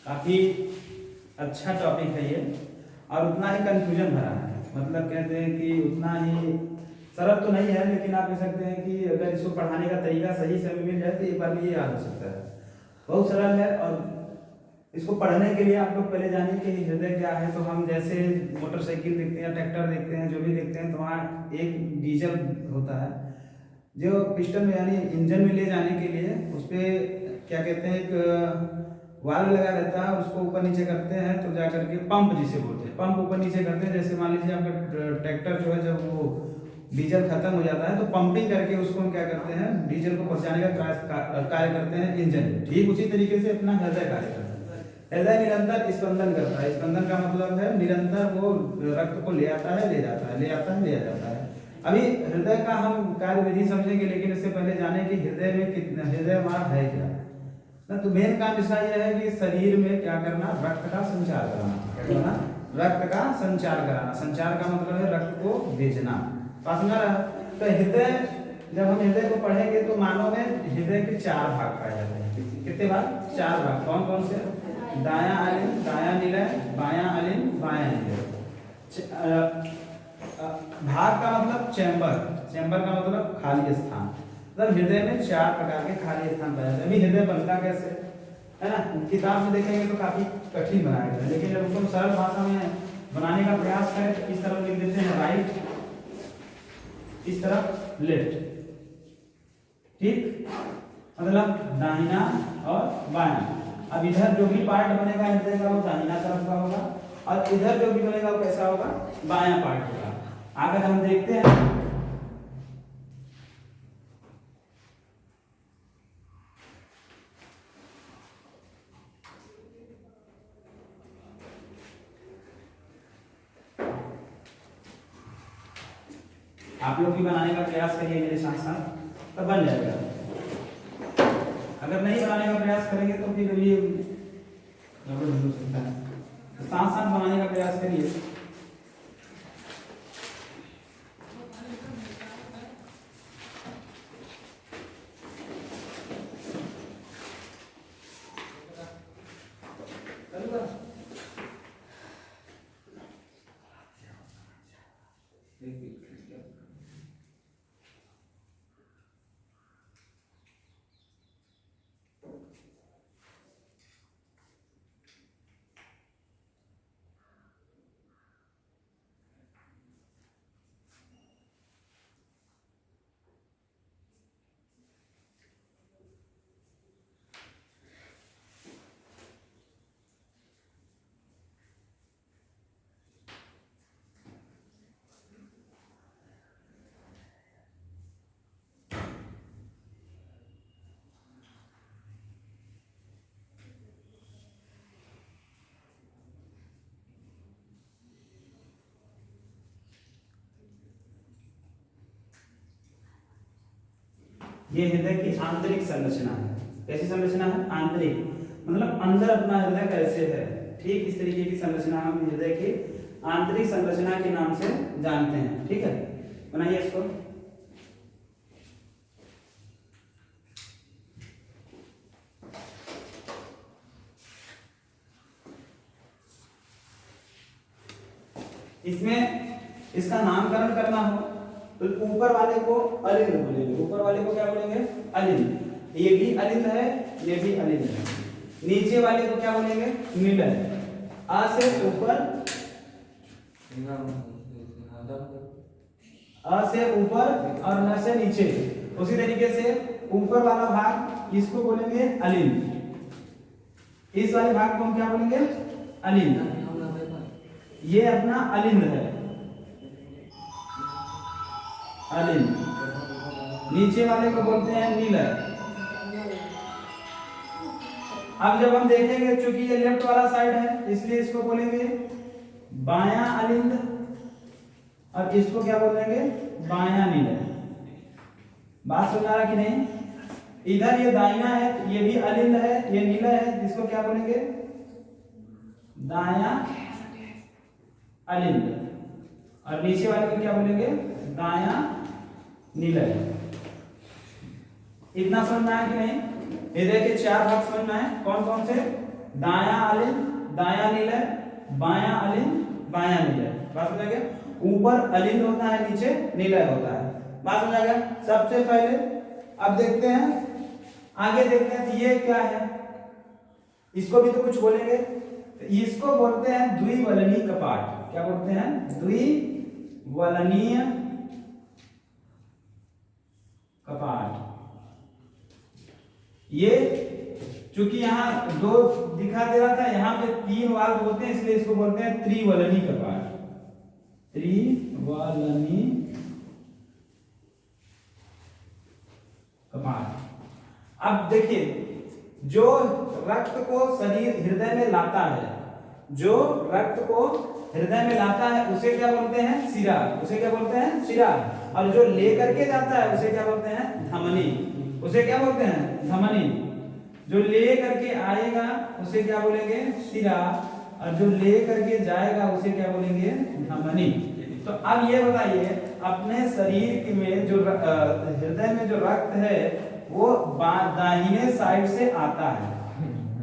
काफ़ी अच्छा टॉपिक है ये और उतना ही कंफ्यूजन भरा है। मतलब कहते हैं कि उतना ही सरल तो नहीं है, लेकिन आप कह सकते हैं कि अगर इसको पढ़ाने का तरीका सही से मिल जाए तो एक बार में ये याद हो सकता है। बहुत सरल है और इसको पढ़ने के लिए आप लोग पहले जानिए कि हृदय क्या है। तो हम जैसे मोटरसाइकिल देखते हैं, ट्रैक्टर देखते हैं, जो भी देखते हैं, तो वहाँ एक डीजल होता है जो पिस्टन में यानी इंजन में ले जाने के लिए उस पर क्या कहते हैं एक वाल्व लगा रहता है, उसको ऊपर नीचे करते हैं तो जा करके पंप जिसे बोलते हैं, पंप ऊपर नीचे करते हैं। जैसे मान लीजिए आपका ट्रैक्टर जो है जब वो डीजल खत्म हो जाता है तो पंपिंग करके उसको हम क्या करते हैं, डीजल को पहुंचाने का कार्य करते हैं इंजन में। ठीक उसी तरीके से अपना हृदय कार्य करता है। हृदय निरंतर स्पंदन करता है। स्पंदन का मतलब है निरंतर वो रक्त को ले आता है, ले जाता है, ले आता है, ले जाता है। अभी हृदय का हम कार्य विधि समझेंगे, लेकिन इससे पहले जाने कि हृदय में कितना, हृदय हमारा है क्या ना। तो मेन काम इसका यह है कि शरीर में क्या करना, रक्त का संचार कराना। क्या करना? रक्त का संचार कराना। संचार का मतलब है रक्त को भेजना। पास में रहा। तो हृदय, जब हम हृदय को पढ़ेंगे तो मानव में हृदय के 4 भाग पाए जाते हैं। कितने भाग? 4 भाग। कौन कौन से? दायां अलिंद, दायां निलय, बायां अलिंद, बायां निलय। भाग का मतलब चैम्बर, चैम्बर का मतलब खाली स्थान। मतलब हृदय में 4 प्रकार के खाली स्थान पाए जाते हैं। अभी हृदय बनता कैसे है ना, किताब में देखेंगे तो काफी कठिन बनाया गया है, लेकिन जब उसको सरल भाषा में बनाने का प्रयास करें तो इस तरफ लिख देते हैं राइट, इस तरफ लेफ्ट। ठीक, मतलब दाहिना और बायां। अब इधर जो भी पार्ट बनेगा हृदय का वो दाहिना तरफ का होगा और इधर जो भी बनेगा वो कैसा होगा, बायां पार्ट होगा। अगर हम देखते हैं आप लोग भी बनाने का प्रयास करिए मेरे साथ साथ, तब बन जाएगा। अगर नहीं बनाने का प्रयास करेंगे तो फिर ये गड़बड़ हो सकता है। तो साथ साथ बनाने का प्रयास करिए। ये हृदय की आंतरिक संरचना है। कैसी संरचना है? आंतरिक, मतलब अंदर अपना हृदय कैसे है। ठीक इस तरीके की संरचना हम हृदय की आंतरिक संरचना के नाम से जानते हैं। ठीक है, बनाइए इसको। इसमें इसका नामकरण करना हो तो ऊपर वाले को अलिंद बोलेंगे। ऊपर वाले को क्या बोलेंगे? अलिंद। ये भी अलिंद है, ये भी अलिंद है। नीचे वाले को क्या बोलेंगे? निलय। आ से ऊपर, अ से ऊपर और न से नीचे। उसी तरीके से ऊपर वाला भाग इसको बोलेंगे अलिंद। इस वाले भाग को हम क्या बोलेंगे? अलिंद। ये अपना अलिंद है, अलिंद। नीचे वाले को बोलते हैं नीलय। अब जब हम देखेंगे, चूंकि ये लेफ्ट वाला साइड है इसलिए इसको बोलेंगे बायां अलिंद और इसको क्या बोलेंगे? बायां नीलय। बात समझ आ रहा कि नहीं? इधर ये दाहिना है, ये भी अलिंद है, ये नीलय है, इसको क्या बोलेंगे? दायां अलिंद। और नीचे वाले को क्या बोलेंगे? दायां नीलय। इतना समझना है कि नहीं? हृदय के 4 भाग समझना है। कौन कौन से? दायां अलिंद दायां निलय, बायां अलिंद बायां निलय। बात समझ गया? ऊपर अलिंद होता है, नीचे निलय होता है। बात समझ गया? सबसे पहले अब देखते हैं, आगे देखते हैं तो ये क्या है, इसको भी तो कुछ बोलेंगे। तो इसको बोलते हैं द्विवलनीय कपाट। क्या बोलते हैं? द्विवलनीय कपाट। ये चूंकि यहाँ दो दिखा दे रहा था, यहाँ पे 3 वाल्व होते हैं, इसलिए इसको बोलते हैं त्रिवलनीय कपाट। त्रिवलनीय कपाट। अब देखिए, जो रक्त को शरीर हृदय में लाता है, जो रक्त को हृदय में लाता है उसे क्या बोलते हैं? शिरा। उसे क्या बोलते हैं? शिरा। और जो लेकर के जाता है उसे क्या बोलते हैं? धमनी। उसे क्या बोलते हैं? धमनी। जो ले करके आएगा उसे क्या बोलेंगे? शिरा। और जो ले करके जाएगा उसे क्या बोलेंगे? धमनी। तो अब ये बताइए, अपने शरीर में जो हृदय में जो रक्त है वो दाहिने साइड से आता है।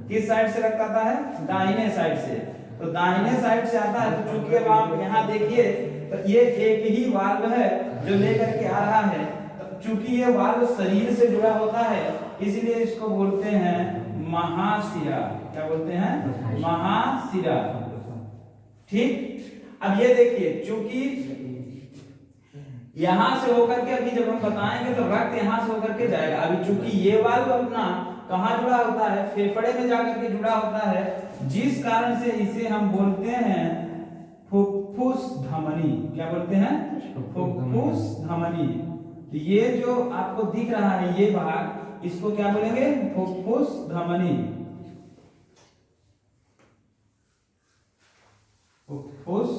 किस साइड से रक्त आता है? दाहिने साइड से। तो दाहिने साइड से आता है, तो चूंकि अब आप यहाँ देखिए तो ये एक ही वाल्व है जो लेकर के आ रहा है। तो चूंकि ये वाल्व शरीर से जुड़ा होता है, इसलिए इसको बोलते हैं महाशिरा। क्या बोलते हैं? महाशिरा। ठीक। अब ये देखिए, चूंकि यहां से होकर के अभी जब हम बताएंगे तो रक्त यहां से होकर के जाएगा। अभी चूंकि ये वाल्व अपना कहाँ जुड़ा होता है? फेफड़े में जाकर के जुड़ा होता है, जिस कारण से इसे हम बोलते हैं फुफ्फुस धमनी। क्या बोलते हैं? फुफ्फुस धमनी। तो ये जो आपको दिख रहा है ये भाग, इसको क्या बोलेंगे? फुफ्फुस धमनी। फुफ्फुस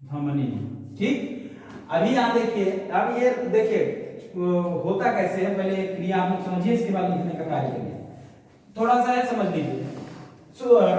धमनी। ठीक। अभी यहाँ देखिए, अब ये देखिए होता कैसे है, पहले क्रिया आप लोग समझिए, इसके बाद लिखने का कार्य करिए। थोड़ा सा है, समझ लीजिए।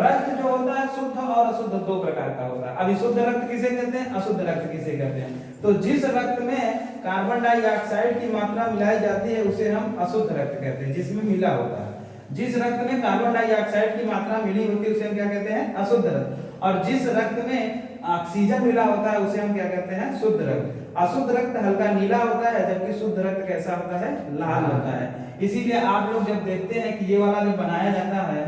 रक्त जो होता है शुद्ध और अशुद्ध 2 प्रकार का होता है। अभी शुद्ध रक्त किसे कहते हैं? अशुद्ध रक्त किसे कहते हैं? तो जिस रक्त में कार्बन डाइऑक्साइड की मात्रा मिलाई जाती है उसे हम अशुद्ध रक्त कहते हैं, जिसमें मिला होता है। जिस रक्त में कार्बन डाइऑक्साइड की मात्रा मिली होती है उसे हम क्या कहते हैं? अशुद्ध रक्त। और जिस रक्त में ऑक्सीजन मिला होता है उसे हम क्या कहते हैं? शुद्ध रक्त। अशुद्ध रक्त हल्का नीला होता है, जबकि शुद्ध रक्त कैसा होता है? लाल होता है। इसीलिए आप लोग जब देखते हैं कि ये वाला जो बनाया जाता है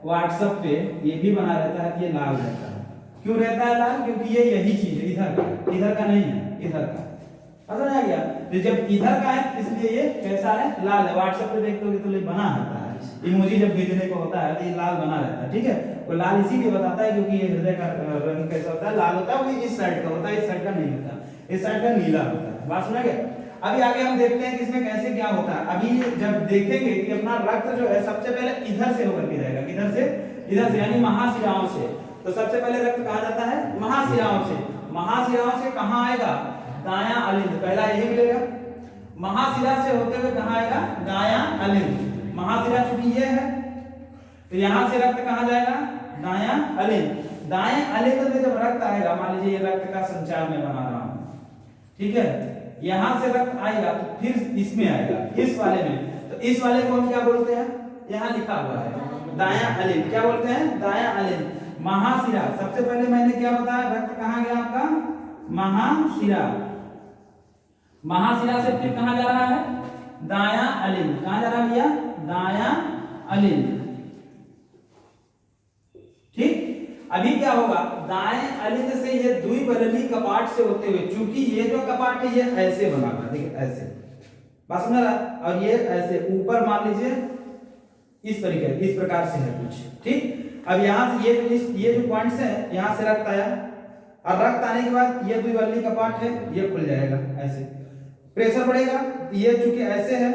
व्हाट्सएप पे, ये भी बना रहता है कि ये लाल रहता है। क्यों रहता है लाल? क्योंकि ये यही चीज है, इधर का नहीं है, इधर का। समझ आ गया? तो जब इधर का है इसलिए ये कैसा है? लाल है। व्हाट्सएप पे देखते तो ये बना रहता है, इमोजी जब भेजने को होता है तो ये लाल बना रहता है। ठीक है, वो लाल इसीलिए बताता है क्योंकि ये हृदय का रंग कैसा होता है? लाल होता है। वो इस साइड का होता है, इस साइड का नहीं होता, इस साइड का नीला होता है। बात समझ गए? अभी आगे हम देखते हैं कि इसमें कैसे क्या होता है। अभी जब देखेंगे कि अपना रक्त जो है सबसे पहले इधर से होकर के जाएगा। किधर से? इधर से, यानी महाशिराओं से। तो सबसे पहले रक्त कहा जाता है महाशिराओं से। महाशिराओं से कहाँ आएगा? दायां अलिंद। पहला यही मिलेगा। महाशिरा से होते हुए कहाँ आएगा? दायां अलिंद। महाशिरा चूंकि ये है तो यहां से रक्त कहाँ जाएगा? दायां अलिंद। दाएं अलिंद में जब रक्त आएगा, मान लीजिए ये रक्त का संचार मैं बना रहा हूं, ठीक है, यहां से रक्त आएगा तो फिर इसमें आएगा, इस वाले में। तो इस वाले को हम क्या बोलते हैं? यहां लिखा हुआ है दायां अलिंद। क्या बोलते हैं? दायां अलिंद। महाशिरा। सबसे पहले मैंने क्या बताया? रक्त कहाँ गया आपका? महाशिरा। महाशिरा से फिर कहां जा रहा है? दायां अलिंद। कहां जा रहा है भैया? दायां अलिंद। ठीक। अभी क्या होगा? दाएं अलिंद से ये द्विबलनीय कपाट से होते हुए, चूंकि ये जो कपाट है ये ऐसे बना था, ठीक है, ऐसे। बस समझ रहा? और ये ऐसे ऊपर मान लीजिए इस तरीके, इस प्रकार से है कुछ। ठीक। अब यहां से ये जो पॉइंट्स है, यहां से रक्त आया और रक्त आने के बाद ये द्विबलनीय कपाट है, ये खुल जाएगा ऐसे। प्रेशर बढ़ेगा, ये चूंकि ऐसे है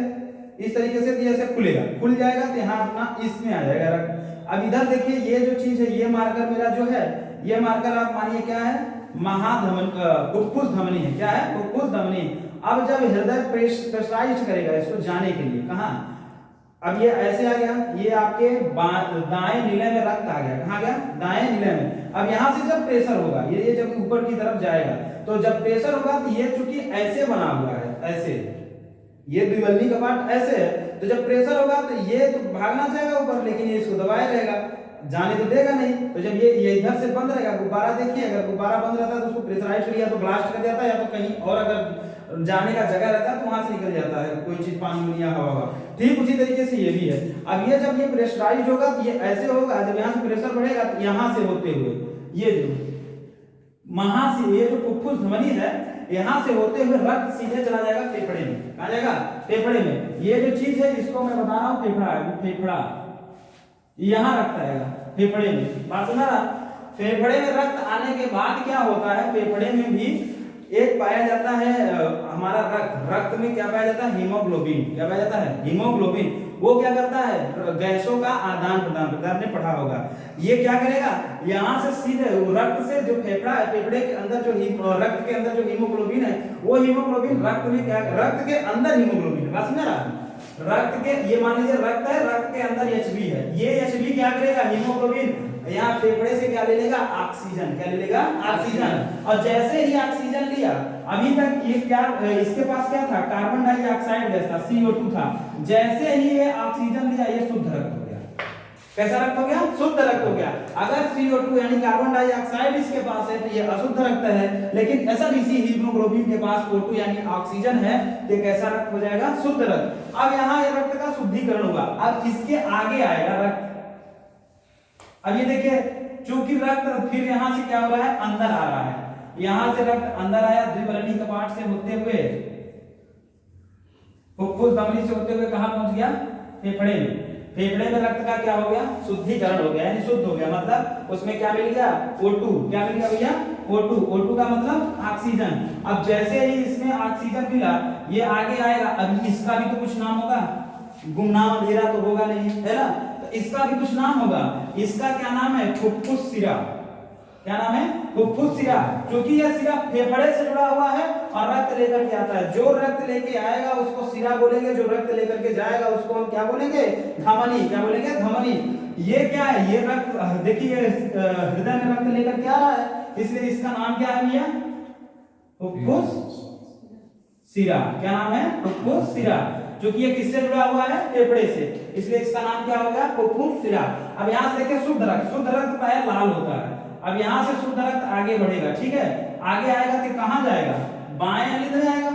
इस तरीके से, ये ऐसे खुलेगा, खुल जाएगा तो यहाँ अपना इसमें आ जाएगा रक्त। अब इधर देखिए ये जो चीज है, ये मार्कर मेरा जो है, ये मार्कर आप मानिए क्या है? महाधमन, फुफ्फुस धमनी है। क्या है? फुफ्फुस धमनी। अब जब हृदय प्रेशराइज करेगा इसको जाने के लिए, कहाँ? अब ये ऐसे आ गया, ये आपके दाएं निलय में रक्त आ गया। कहाँ गया? दाएं निलय में। अब यहाँ से जब प्रेशर होगा, ये जब ऊपर की तरफ जाएगा, तो जब प्रेशर होगा तो ये चूंकि ऐसे बना हुआ है, ऐसे, ये द्विबलनीय कपाट ऐसे है, तो जब प्रेशर होगा तो ये तो भागना चाहेगा ऊपर, लेकिन ये इसको दबाए रहेगा, जाने तो देगा नहीं। तो जब ये इधर से बंद रहेगा, गुब्बारा देखिए अगर गुब्बारा बंद रहता है तो उसको प्रेशराइज कर, या तो ब्लास्ट कर जाता है, या तो कहीं और अगर जाने का जगह रहता है तो वहां से निकल जाता है कोई चीज, पानी या हवा। ठीक उसी तरीके से ये भी है। अब ये जब ये प्रेशराइज होगा तो ये ऐसे होगा, जब यहाँ से प्रेशर बढ़ेगा तो यहाँ से होते हुए ये जो वहां से ये जो फुफ्फुस ध्वनि है यहाँ से होते हुए रक्त सीधे चला जाएगा फेफड़े में। कहाँ जाएगा? फेफड़े में। ये जो चीज है इसको मैं बता रहा हूँ फेफड़ा है, फेफड़ा यहाँ रक्त आएगा फेफड़े में। बात सुना रहा? फेफड़े में रक्त आने के बाद क्या होता है, फेफड़े में भी एक पाया जाता है हमारा रक्त में क्या पाया जाता है? हीमोग्लोबिन। क्या पाया जाता है? हीमोग्लोबिन। वो क्या करता है? गैसों का आदान प्रदान, आपने पढ़ा होगा। ये क्या करेगा? यहाँ से सीधे रक्त से जो फेफड़ा है, फेफड़े के अंदर जो रक्त के अंदर जो हीमोग्लोबिन है, वो हीमोग्लोबिन रक्त में क्या, रक्त के अंदर हीमोग्लोबिन है। बात समझ रहा? रक्त के, ये मान लीजिए रक्त है, रक्त के अंदर Hb है, ये Hb क्या करेगा? हीमोग्लोबिन यहाँ फेफड़े से क्या ले लेगा? ऑक्सीजन। क्या ले लेगा? ऑक्सीजन। और जैसे ही ऑक्सीजन लिया, अभी तक ये क्या, इसके पास क्या था? कार्बन डाइऑक्साइड गैस था, CO2 था। जैसे ही ये ऑक्सीजन लिया, ये शुद्ध रक्त हो गया। कैसा रक्त हो गया? शुद्ध रक्त हो गया। अगर CO2 यानी कार्बन डाइऑक्साइड इसके पास है तो ये अशुद्ध रक्त है, लेकिन ऐसा इसी हीमोग्लोबिन के पास O2 यानी ऑक्सीजन है तो कैसा रक्त हो जाएगा? शुद्ध रक्त। अब यहाँ ये रक्त का शुद्धिकरण होगा। अब इसके आगे आएगा रक्त। अब ये देखिए, चूंकि रक्त फिर यहां से क्या हो रहा है? अंदर आ रहा है। यहां से रक्त अंदर आया, द्विबलनी कपाट से होते हुए, फुफ्फुस धमनी से होते हुए कहां पहुंच गया? फेफड़े में। फेफड़े में रक्त का क्या हो गया? शुद्धिकरण हो गया, यानी शुद्ध हो गया। मतलब उसमें क्या मिल गया? O2। क्या मिल गया भैया? O2। O2 का मतलब ऑक्सीजन। अब जैसे ही इसमें ऑक्सीजन मिला, ये आगे आएगा। अब इसका भी तो कुछ नाम होगा, गुमनाम अंधेरा तो होगा नहीं, है ना? इसका भी कुछ नाम होगा। इसका क्या नाम है? फुफ्फुस सिरा। क्या नाम है? फुफ्फुस सिरा। क्योंकि यह सिरा फेफड़े से जुड़ा हुआ है और रक्त लेकर के आता है। जो रक्त लेके आएगा उसको सिरा बोलेंगे, जो रक्त लेकर के जाएगा उसको हम क्या बोलेंगे? धमनी। क्या बोलेंगे? धमनी। ये क्या है? ये रक्त, देखिए हृदय में रक्त लेकर के आ रहा है, इसलिए इसका नाम क्या है भैया? फुफ्फुस सिरा। क्या नाम है? फुफ्फुस सिरा। क्योंकि ये किससे जुड़ा हुआ है? फेफड़े से, इसलिए इसका नाम क्या हो गया? फुफ्फुस सिरा। अब यहाँ से देखिए शुद्ध रक्त, शुद्ध रक्त प्राय लाल होता है। अब यहाँ से शुद्ध रक्त आगे बढ़ेगा, ठीक है? आगे आएगा तो कहाँ जाएगा? बाएं अलिंद में आएगा,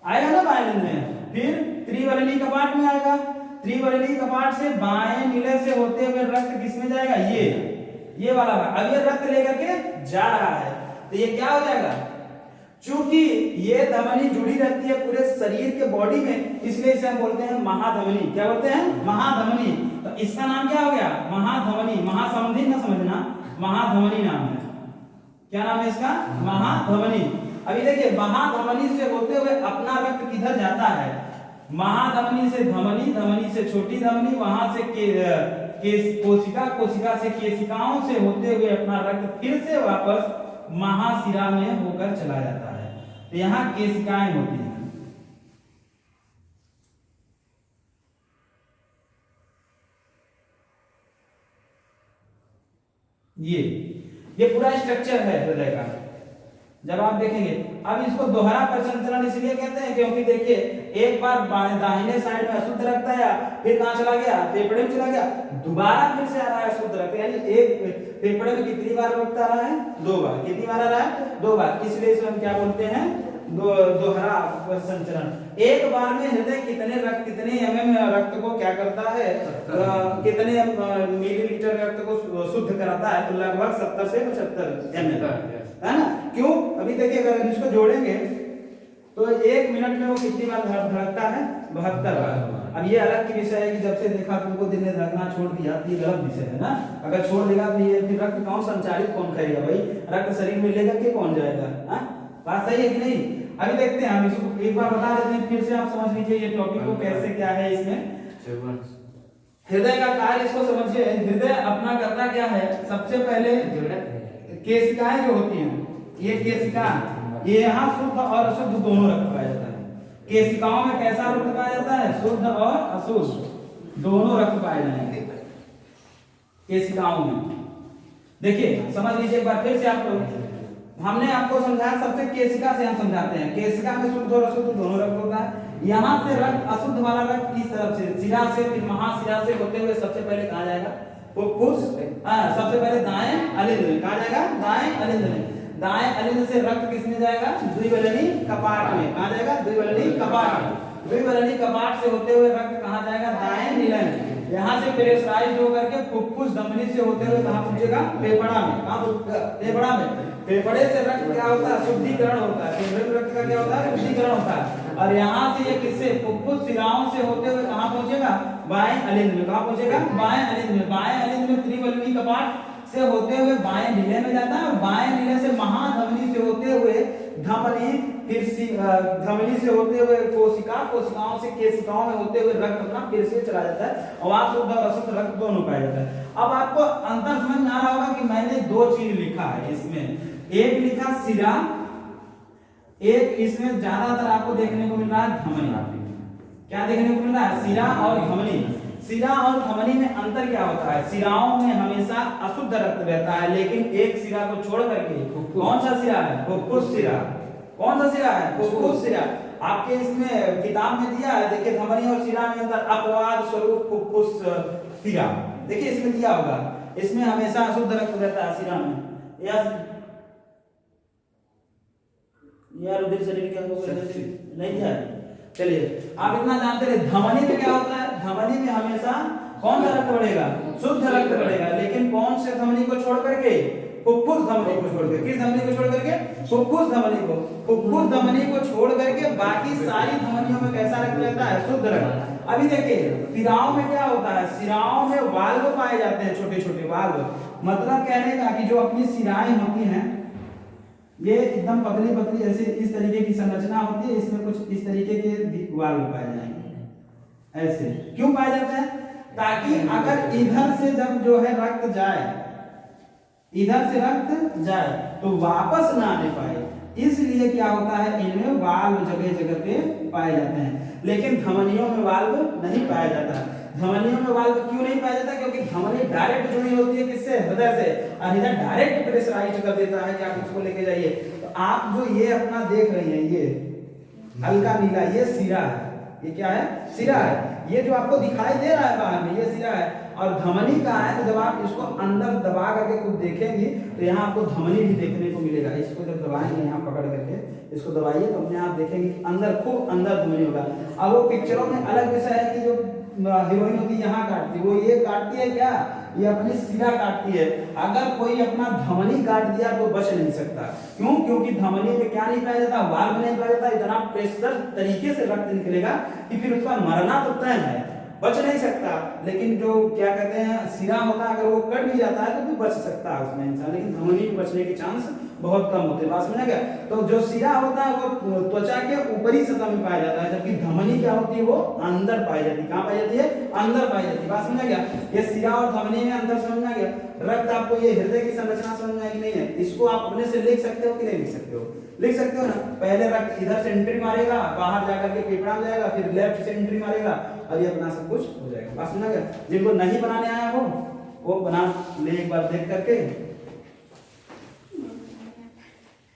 आएगा ना बाएं अलिंद में। फिर त्रिबलनी कपाट में आएगा। त्रिबलनी कपाट से बाएं नीले से होते हुए रक्त किसमें जाएगा? ये वाला। अब ये रक्त लेकर के जा रहा है तो ये क्या हो जाएगा? चूंकि ये धमनी जुड़ी रहती है पूरे शरीर के बॉडी में, इसलिए इसे हम बोलते हैं महाधमनी। क्या बोलते हैं? महाधमनी। तो इसका नाम क्या हो गया? महाधमनी। महासंधि न समझना, महाधमनी नाम है। क्या नाम है इसका? महाधमनी। अभी देखिए, महाधमनी से होते हुए अपना रक्त किधर जाता है? महाधमनी से धमनी, धमनी से छोटी धमनी, वहां से कोशिका, कोशिका से केशिकाओं से होते हुए अपना रक्त फिर से वापस महाशिरा में होकर चला जाता है। तो यहाँ केशिकाएं होती हैं। ये पूरा स्ट्रक्चर है हृदय का। जब आप देखेंगे, अब इसको दोहरा परिसंचरण इसलिए कहते हैं क्योंकि देखिए, एक बार दाहिने साइड में अशुद्ध रक्त आया, फिर कहां चला गया? फेफड़े में चला गया, दोबारा फिर से आ रहा है शुद्ध रक्त। यानी एक फेफड़े में कितनी बार रक्त आ रहा है? 2 बार। कितनी बार आ रहा है? 2 बार। इसलिए इसे हम क्या बोलते हैं? दोहरा परिसंचरण। एक बार में हृदय कितने एमएम रक्त को क्या करता है? कितने मिलीलीटर रक्त को शुद्ध कराता है? तो लगभग 70 से 75 एमएल, है ना? क्यों? अभी देखिए, अगर इसको जोड़ेंगे तो 1 मिनट में वो कितनी बार धड़कता है? 72 बार। अब ये अलग की विषय है कि जब से देखा तुमको दिन में धड़कना छोड़ दिया, ये गलत विषय है ना। अगर छोड़ देगा तो ये फिर रक्त कौन संचालित कौन करेगा भाई? रक्त शरीर में लेकर के कौन जाएगा? हाँ, बात सही है कि नहीं? अभी देखते हैं, हम इसको एक बार बता देते हैं, फिर से आप समझ लीजिए ये टॉपिक को कैसे क्या है इसमें। हृदय का कार्य इसको समझिए। हृदय अपना करता क्या है? सबसे पहले केशिकाएं जो होती हैं, ये केशिका, ये यहाँ शुद्ध और अशुद्ध दोनों रक्त पाया जाता है। केशिकाओं में कैसा रक्त पाया जाता है? शुद्ध और अशुद्ध दोनों रक्त पाए जाएंगे केशिकाओं में। देखिए समझ लीजिए एक बार फिर से, आप हमने आपको समझाया, सबसे केशिका से हम समझाते हैं। केशिका में शुद्ध और अशुद्ध दोनों रक्त होता है। यहाँ से रक्त, अशुद्ध वाला रक्त इस तरफ से शिरा से फिर महाशिरा से होते हुए सबसे पहले कहाँ जाएगा? फुफ्फुस, सबसे पहले दाएं अलिंद में। कहाँ जाएगा? दाएं अलिंद में। दाएं अलिंद से रक्त किसमें जाएगा? द्विवलनी कपाट में। कहाँ जाएगा? द्विवलनी कपाट में। द्विवलनी कपाट से होते हुए रक्त कहाँ जाएगा? दाएं नीलन में। यहाँ से प्रेशराइज होकर के फुफ्फुस धमनी से होते हुए कहाँ पहुंचेगा? फेफड़ा में। कहाँ? फेफड़ा में। फेफड़े से रक्त क्या होता है? शुद्धिकरण होता है। फेफड़े में रक्त का क्या होता है? शुद्धिकरण होता है। और यहाँ से ये किससे? फुफ्फुस शिराओं से होते हुए कहाँ पहुंचेगा? बाएं अलिंद में। कहाँ पहुंचेगा? बाएं अलिंद में। बाएं अलिंद में त्रिवलनी कपाट से होते हुए बाएं नीले में जाता है और बाएं नीले से महाधमनी से होते हुए धमनी, फिर धमनी से होते हुए कोशिका, कोशिकाओं से केशिकाओं में होते हुए रक्त अपना फिर से चला जाता है और अशुद्ध और अशुद्ध रक्त दोनों पाया जाता है। अब आपको अंतर समझ में आ रहा होगा कि मैंने दो चीज लिखा है इसमें। एक लिखा शिरा, एक इसमें ज्यादातर आपको देखने को मिल रहा है धमनी। क्या देखने को मिल रहा है? शिरा और धमनी। शिरा और धमनी में अंतर क्या होता है? शिराओं में हमेशा अशुद्ध रक्त रहता है, लेकिन एक शिरा को छोड़ करके कौन सा शिरा है? फुफ्फुस शिरा। कौन सा शिरा है? फुफ्फुस शिरा। आपके इसमें किताब में दिया है, देखिए धमनी और शिरा में अंतर, अपवाद स्वरूप फुफ्फुस शिरा। देखिए इसमें दिया होगा, इसमें हमेशा अशुद्ध रक्त रहता है शिरा में। यार उधर शरीर के अंगों को नहीं दिया है। चलिए आप इतना जानते रहे, धमनी में क्या होता है? धमनी में हमेशा कौन सा रक्त बढ़ेगा? शुद्ध रक्त बढ़ेगा, लेकिन कौन से धमनी को छोड़ करके? फुफ्फुस धमनी को छोड़ करके। किस धमनी को छोड़ करके? फुफ्फुस धमनी को। फुफ्फुस धमनी को छोड़ करके बाकी सारी धमनियों में कैसा रक्त रहता है? शुद्ध रक्त। अभी देखिए शिराओं में क्या होता है? शिराओं में वाल्व पाए जाते हैं, छोटे छोटे वाल्व। मतलब कहने का कि जो अपनी शिराएं होती हैं ये एकदम पतली पतली ऐसे इस तरीके की संरचना होती है, इसमें कुछ इस तरीके के वाल्व पाए जाएंगे। ऐसे क्यों पाए जाते हैं? ताकि अगर इधर से जब जो है रक्त जाए, इधर से रक्त जाए तो वापस ना आने पाए, इसलिए क्या होता है? इनमें वाल्व जगह जगह पे पाए जाते हैं। लेकिन धमनियों में वाल्व नहीं पाया जाता। धमनियों में वाल्व क्यों नहीं पाया जाता? क्योंकि धमनी डायरेक्ट जुड़ी होती है किससे? हृदय से, और इधर डायरेक्ट प्रेशराइज कर देता है कि आप इसको लेके जाइए। तो आप जो ये अपना देख रहे हैं, ये हल्का नीला, ये शिरा है। ये क्या है? शिरा है। ये जो आपको दिखाई दे रहा है बाहर में, ये शिरा है। और धमनी का है, तो जब आप इसको अंदर दबा करके खुद देखेंगे तो यहाँ आपको धमनी भी देखने को मिलेगा। इसको जब दबाएंगे यहाँ पकड़ करके, इसको दबाइए तो अपने आप देखेंगे कि अंदर खूब अंदर धमनी होगा। अब वो पिक्चरों में अलग विषय है कि जो हीरोइन होती है यहाँ काटती है, वो ये काटती है क्या? ये अपनी शिरा काटती है। अगर कोई अपना धमनी काट दिया तो बच नहीं सकता। क्यों? क्योंकि धमनी में क्या नहीं पाया जाता? वाल्व नहीं पाया जाता। इतना प्रेशर तरीके से रक्त निकलेगा कि फिर उसका मरना तो तय है, बच नहीं सकता। लेकिन जो क्या कहते हैं शिरा होता है, अगर वो कट भी जाता है तो भी बच सकता है उसमें इंसान, लेकिन धमनी में बचने के चांस बहुत कम होते हैं। बात समझ गया? तो जो शिरा होता है वो त्वचा के ऊपरी सतह में पाया जाता है, जबकि धमनी क्या होती है? वो अंदर पाई जाती है। कहाँ पाई जाती है? अंदर पाई जाती है। बात समझ गया? ये शिरा और धमनी में अंतर समझ में आ गया। रक्त आपको ये हृदय की संरचना समझ में आई कि नहीं है? इसको आप अपने से लिख सकते हो कि नहीं लिख सकते हो? लिख सकते हो ना। पहले रक्त इधर से एंट्री मारेगा, बाहर जाकर के फेफड़ा में जाएगा, फिर लेफ्ट से एंट्री मारेगा और ये अपना सब कुछ हो जाएगा। बात समझ गया? जिनको नहीं बनाने आया हो वो बना ले एक बार देख करके।